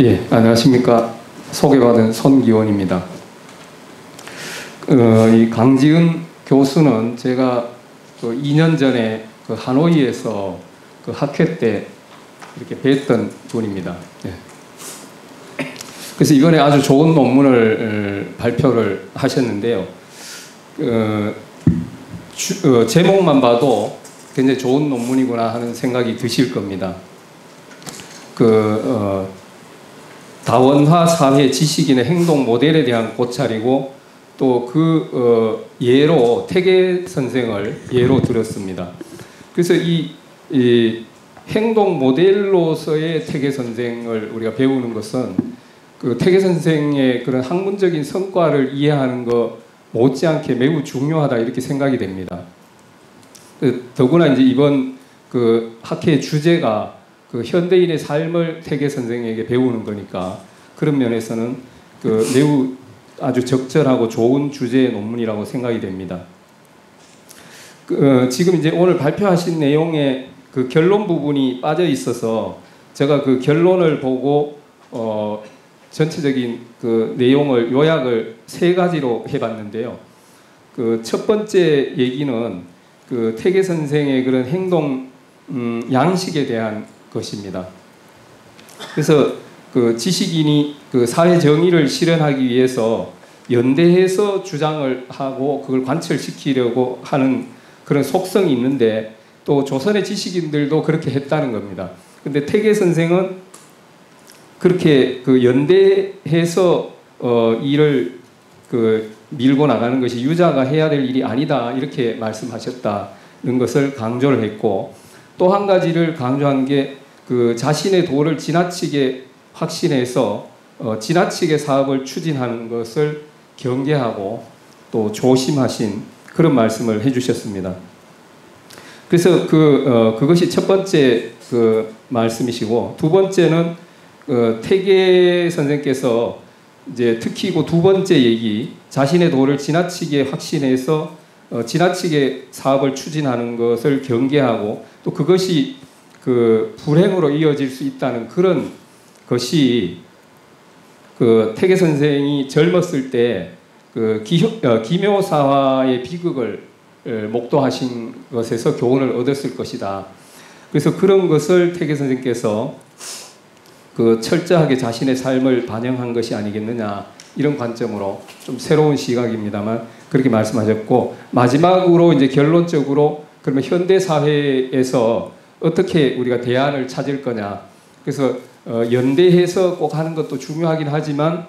예, 안녕하십니까. 소개받은 손기원입니다. 이 강지은 교수는 제가 2년 전에 하노이에서 학회 때 이렇게 뵀던 분입니다. 예. 그래서 이번에 아주 좋은 논문을 발표를 하셨는데요. 제목만 봐도 굉장히 좋은 논문이구나 하는 생각이 드실 겁니다. 다원화 사회 지식인의 행동 모델에 대한 고찰이고 또 예로 태계 선생을 예로 들었습니다. 그래서 이 행동 모델로서의 태계 선생을 우리가 배우는 것은 태계 선생의 그런 학문적인 성과를 이해하는 것 못지않게 매우 중요하다 이렇게 생각이 됩니다. 더구나 이제 이번 학회의 주제가 현대인의 삶을 태계 선생에게 배우는 거니까 그런 면에서는 매우 아주 적절하고 좋은 주제의 논문이라고 생각이 됩니다. 지금 이제 오늘 발표하신 내용에 결론 부분이 빠져 있어서 제가 결론을 보고 전체적인 내용을 요약을 3가지로 해봤는데요. 첫 번째 얘기는 태계 선생의 그런 행동 양식에 대한 것입니다. 그래서 지식인이 사회 정의를 실현하기 위해서 연대해서 주장을 하고 그걸 관철시키려고 하는 그런 속성이 있는데 또 조선의 지식인들도 그렇게 했다는 겁니다. 근데 태계 선생은 그렇게 연대해서 일을 밀고 나가는 것이 유자가 해야 될 일이 아니다 이렇게 말씀하셨다는 것을 강조를 했고 또 한 가지를 강조한 게 자신의 도를 지나치게 확신해서 지나치게 사업을 추진하는 것을 경계하고 또 조심하신 그런 말씀을 해주셨습니다. 그래서 그것이 첫 번째 말씀이시고 두 번째는 태계 선생께서 이제 특히 두 번째 얘기 자신의 도를 지나치게 확신해서 지나치게 사업을 추진하는 것을 경계하고 또 그것이 불행으로 이어질 수 있다는 그런 것이 태계 선생이 젊었을 때 기묘사화의 비극을 목도하신 것에서 교훈을 얻었을 것이다. 그래서 그런 것을 태계 선생께서 철저하게 자신의 삶을 반영한 것이 아니겠느냐 이런 관점으로 좀 새로운 시각입니다만 그렇게 말씀하셨고 마지막으로 이제 결론적으로 그러면 현대 사회에서 어떻게 우리가 대안을 찾을 거냐. 그래서 연대해서 꼭 하는 것도 중요하긴 하지만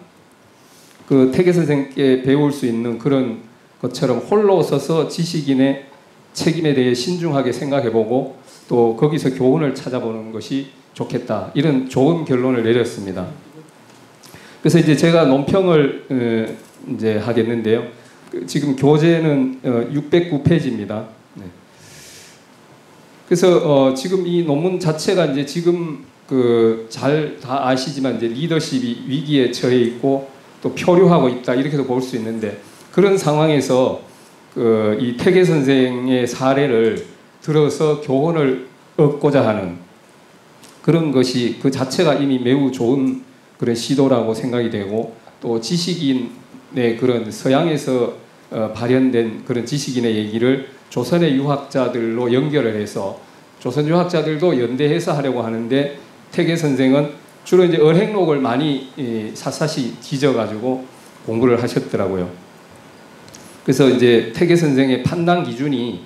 태계 선생께 배울 수 있는 그런 것처럼 홀로 서서 지식인의 책임에 대해 신중하게 생각해보고 또 거기서 교훈을 찾아보는 것이 좋겠다. 이런 좋은 결론을 내렸습니다. 그래서 이제 제가 논평을 이제 하겠는데요. 지금 교재는 609페이지입니다. 네. 그래서 지금 이 논문 자체가 이제 지금 잘 다 아시지만 이제 리더십이 위기에 처해 있고 또 표류하고 있다 이렇게도 볼 수 있는데 그런 상황에서 이 태계 선생의 사례를 들어서 교훈을 얻고자 하는 그런 것이 그 자체가 이미 매우 좋은 그런 시도라고 생각이 되고 또 지식인의 그런 서양에서 발현된 그런 지식인의 얘기를 조선의 유학자들로 연결을 해서 조선 유학자들도 연대해서 하려고 하는데 태계 선생은 주로 이제 언행록을 많이 샅샅이 뒤져가지고 공부를 하셨더라고요. 그래서 이제 태계 선생의 판단 기준이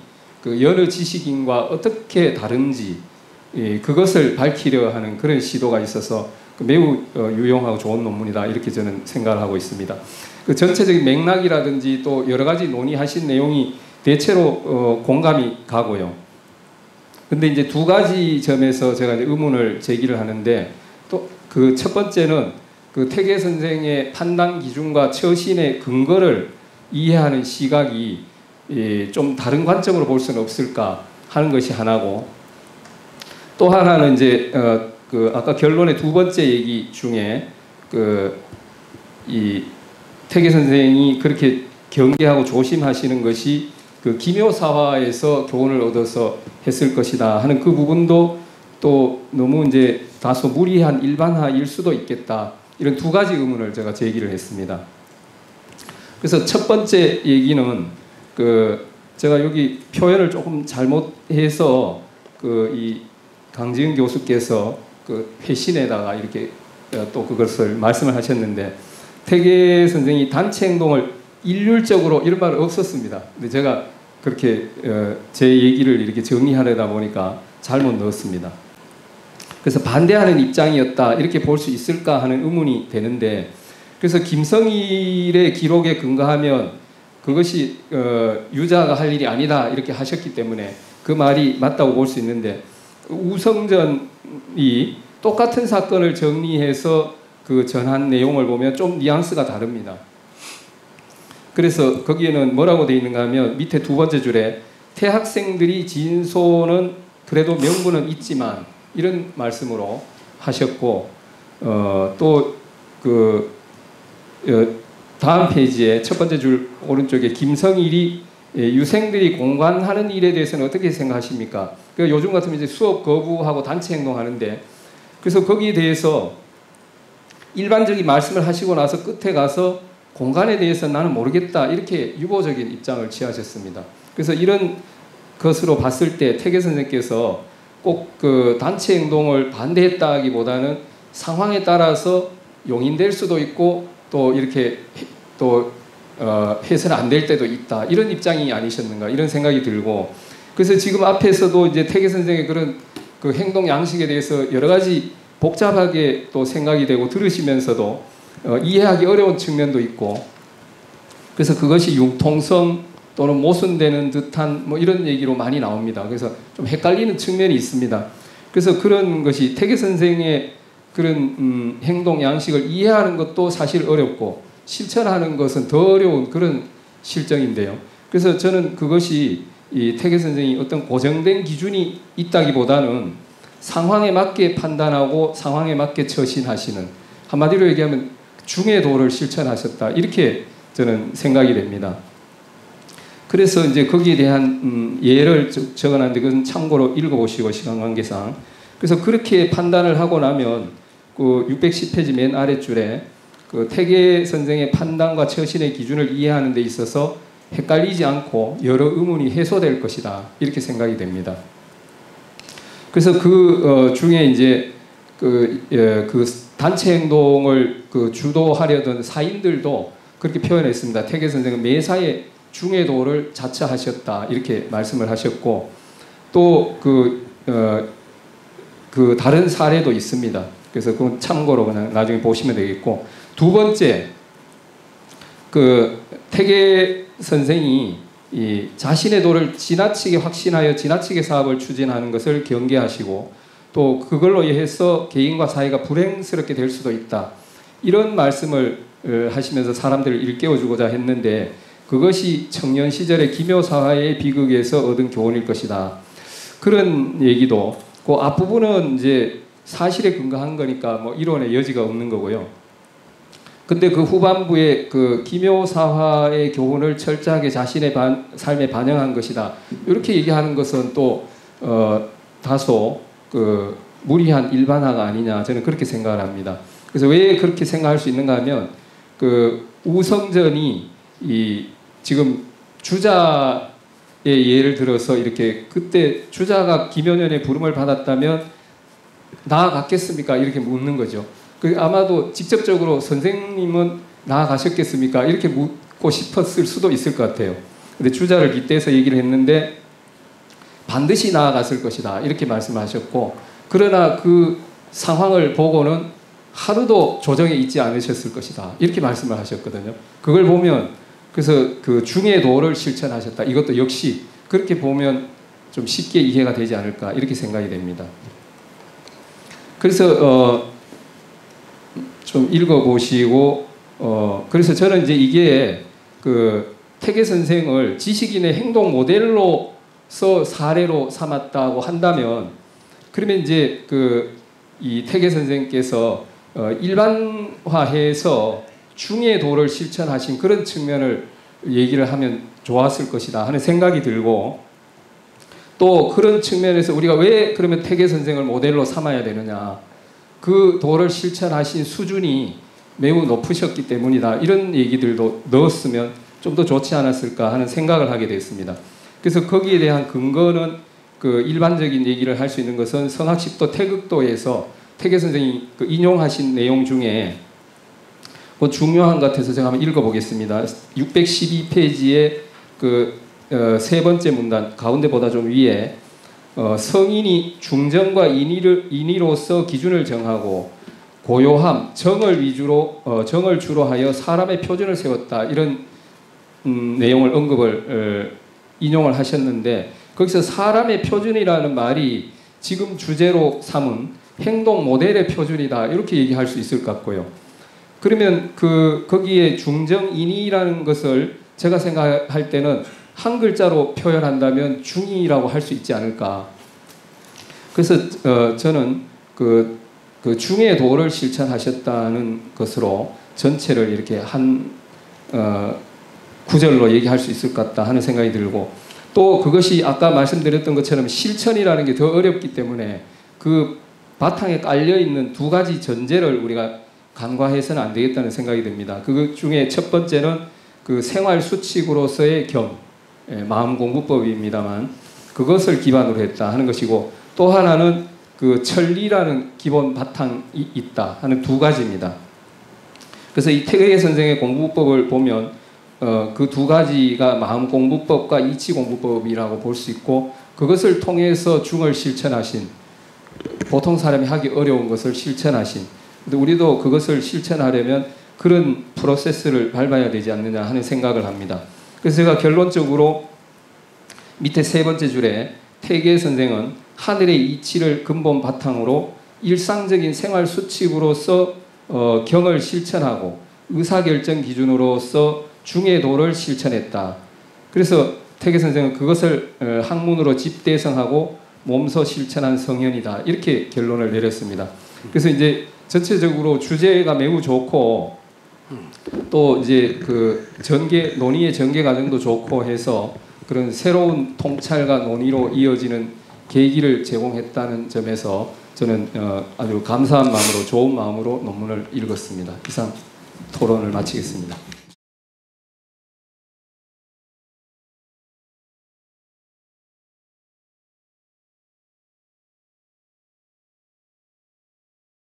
여느 지식인과 어떻게 다른지 그것을 밝히려 하는 그런 시도가 있어서 매우 유용하고 좋은 논문이다 이렇게 저는 생각을 하고 있습니다. 전체적인 맥락이라든지 또 여러 가지 논의하신 내용이 대체로 공감이 가고요. 근데 이제 2가지 점에서 제가 이제 의문을 제기를 하는데 또 첫 번째는 태계 선생의 판단 기준과 처신의 근거를 이해하는 시각이 좀 다른 관점으로 볼 수는 없을까 하는 것이 하나고 또 하나는 이제 아까 결론의 2번째 얘기 중에 이 태계 선생이 그렇게 경계하고 조심하시는 것이 기묘사화에서 교훈을 얻어서 했을 것이다 하는 그 부분도 또 너무 이제 다소 무리한 일반화일 수도 있겠다. 이런 두 가지 의문을 제가 제기를 했습니다. 그래서 첫 번째 얘기는 제가 여기 표현을 조금 잘못해서 이 강지은 교수께서 회신에다가 이렇게 또 그것을 말씀을 하셨는데, 태계 선생이 단체 행동을 일률적으로 이런 말은 없었습니다. 근데 제가 그렇게 제 얘기를 이렇게 정리하려다 보니까 잘못 넣었습니다. 그래서 반대하는 입장이었다 이렇게 볼 수 있을까 하는 의문이 되는데, 그래서 김성일의 기록에 근거하면 그것이 유자가 할 일이 아니다 이렇게 하셨기 때문에 그 말이 맞다고 볼 수 있는데, 우성전이 똑같은 사건을 정리해서 그 전한 내용을 보면 좀 뉘앙스가 다릅니다. 그래서 거기에는 뭐라고 되어 있는가 하면 밑에 두 번째 줄에 태학생들이 진소는 그래도 명분은 있지만 이런 말씀으로 하셨고, 또 다음 페이지에 첫 번째 줄 오른쪽에 김성일이 유생들이 공관하는 일에 대해서는 어떻게 생각하십니까? 요즘 같으면 이제 수업 거부하고 단체 행동하는데, 그래서 거기에 대해서 일반적인 말씀을 하시고 나서 끝에 가서 공간에 대해서 나는 모르겠다 이렇게 유보적인 입장을 취하셨습니다. 그래서 이런 것으로 봤을 때 태계 선생께서 꼭 단체 행동을 반대했다기보다는 상황에 따라서 용인될 수도 있고 또 이렇게 또 해서는 안 될 때도 있다 이런 입장이 아니셨는가 이런 생각이 들고, 그래서 지금 앞에서도 이제 태계 선생의 그런 행동 양식에 대해서 여러 가지 복잡하게 또 생각이 되고 들으시면서도 이해하기 어려운 측면도 있고, 그래서 그것이 융통성 또는 모순되는 듯한 뭐 이런 얘기로 많이 나옵니다. 그래서 좀 헷갈리는 측면이 있습니다. 그래서 그런 것이 태계 선생의 그런 행동 양식을 이해하는 것도 사실 어렵고 실천하는 것은 더 어려운 그런 실정인데요. 그래서 저는 그것이 이 태계 선생이 어떤 고정된 기준이 있다기보다는 상황에 맞게 판단하고 상황에 맞게 처신하시는, 한마디로 얘기하면 중의 도를 실천하셨다 이렇게 저는 생각이 됩니다. 그래서 이제 거기에 대한 예를 적어놨는데 그건 참고로 읽어보시고 시간 관계상. 그래서 그렇게 판단을 하고 나면 610페이지 맨 아랫줄에 태계 선생의 판단과 처신의 기준을 이해하는 데 있어서 헷갈리지 않고 여러 의문이 해소될 것이다 이렇게 생각이 됩니다. 그래서 중에 이제 단체 행동을 주도하려던 사인들도 그렇게 표현했습니다. 태계 선생은 매사에 중의 도를 자처하셨다 이렇게 말씀을 하셨고, 또 다른 사례도 있습니다. 그래서 그건 참고로 그냥 나중에 보시면 되겠고, 두 번째 태계 선생이 이 자신의 도를 지나치게 확신하여 지나치게 사업을 추진하는 것을 경계하시고, 또 그걸로 인해서 개인과 사회가 불행스럽게 될 수도 있다 이런 말씀을 하시면서 사람들을 일깨워주고자 했는데, 그것이 청년 시절의 기묘사화의 비극에서 얻은 교훈일 것이다 그런 얘기도, 그 앞부분은 이제 사실에 근거한 거니까 뭐 이론의 여지가 없는 거고요. 근데 그 후반부에 기묘사화의 교훈을 철저하게 자신의 삶에 반영한 것이다 이렇게 얘기하는 것은 또 다소 무리한 일반화가 아니냐 저는 그렇게 생각을 합니다. 그래서 왜 그렇게 생각할 수 있는가 하면 우성전이 지금 주자의 예를 들어서 이렇게 그때 주자가 김효년의 부름을 받았다면 나아갔겠습니까? 이렇게 묻는 거죠. 아마도 직접적으로 선생님은 나아가셨겠습니까? 이렇게 묻고 싶었을 수도 있을 것 같아요. 근데 주자를 빗대서 얘기를 했는데 반드시 나아갔을 것이다 이렇게 말씀하셨고, 그러나 그 상황을 보고는 하루도 조정에 있지 않으셨을 것이다 이렇게 말씀을 하셨거든요. 그걸 보면 그래서 중의 도를 실천하셨다 이것도 역시 그렇게 보면 좀 쉽게 이해가 되지 않을까 이렇게 생각이 됩니다. 그래서 좀 읽어보시고 그래서 저는 이제 이게 태계 선생을 지식인의 행동 모델로서 사례로 삼았다고 한다면, 그러면 이제 이 태계 선생께서 일반화해서 중의 도를 실천하신 그런 측면을 얘기를 하면 좋았을 것이다 하는 생각이 들고, 또 그런 측면에서 우리가 왜 그러면 태계 선생을 모델로 삼아야 되느냐, 그 도를 실천하신 수준이 매우 높으셨기 때문이다. 이런 얘기들도 넣었으면 좀 더 좋지 않았을까 하는 생각을 하게 됐습니다. 그래서 거기에 대한 근거는 그 일반적인 얘기를 할 수 있는 것은 성학식도 태극도에서 태계 선생이 그 인용하신 내용 중에 뭐 중요한 것 같아서 제가 한번 읽어보겠습니다. 612페이지에 그 세 번째 문단 가운데보다 좀 위에 성인이 중정과 인의로서 기준을 정하고 고요함, 정을 주로 하여 사람의 표준을 세웠다. 이런 내용을 언급을 인용을 하셨는데 거기서 사람의 표준이라는 말이 지금 주제로 삼은 행동 모델의 표준이다. 이렇게 얘기할 수 있을 것 같고요. 그러면 거기에 중정인의라는 것을 제가 생각할 때는 한 글자로 표현한다면 중의라고 할 수 있지 않을까. 그래서 저는 그 중의 도를 실천하셨다는 것으로 전체를 이렇게 한 구절로 얘기할 수 있을 것 같다 하는 생각이 들고, 또 그것이 아까 말씀드렸던 것처럼 실천이라는 게 더 어렵기 때문에 그 바탕에 깔려있는 두 가지 전제를 우리가 간과해서는 안 되겠다는 생각이 듭니다. 그 중에 첫 번째는 그 생활 수칙으로서의 마음공부법입니다만 그것을 기반으로 했다 하는 것이고, 또 하나는 그 천리라는 기본 바탕이 있다 하는 두 가지입니다. 그래서 이 태계 선생의 공부법을 보면 그 두 가지가 마음공부법과 이치공부법이라고 볼 수 있고, 그것을 통해서 중을 실천하신, 보통 사람이 하기 어려운 것을 실천하신, 근데 우리도 그것을 실천하려면 그런 프로세스를 밟아야 되지 않느냐 하는 생각을 합니다. 그래서 제가 결론적으로 밑에 세 번째 줄에 태계 선생은 하늘의 이치를 근본 바탕으로 일상적인 생활 수칙으로서 경을 실천하고 의사결정 기준으로서 중의 도를 실천했다. 그래서 태계 선생은 그것을 학문으로 집대성하고 몸소 실천한 성현이다. 이렇게 결론을 내렸습니다. 그래서 이제 전체적으로 주제가 매우 좋고 또 이제 그 논의의 전개 과정도 좋고 해서 그런 새로운 통찰과 논의로 이어지는 계기를 제공했다는 점에서 저는 아주 감사한 마음으로, 좋은 마음으로 논문을 읽었습니다. 이상 토론을 마치겠습니다.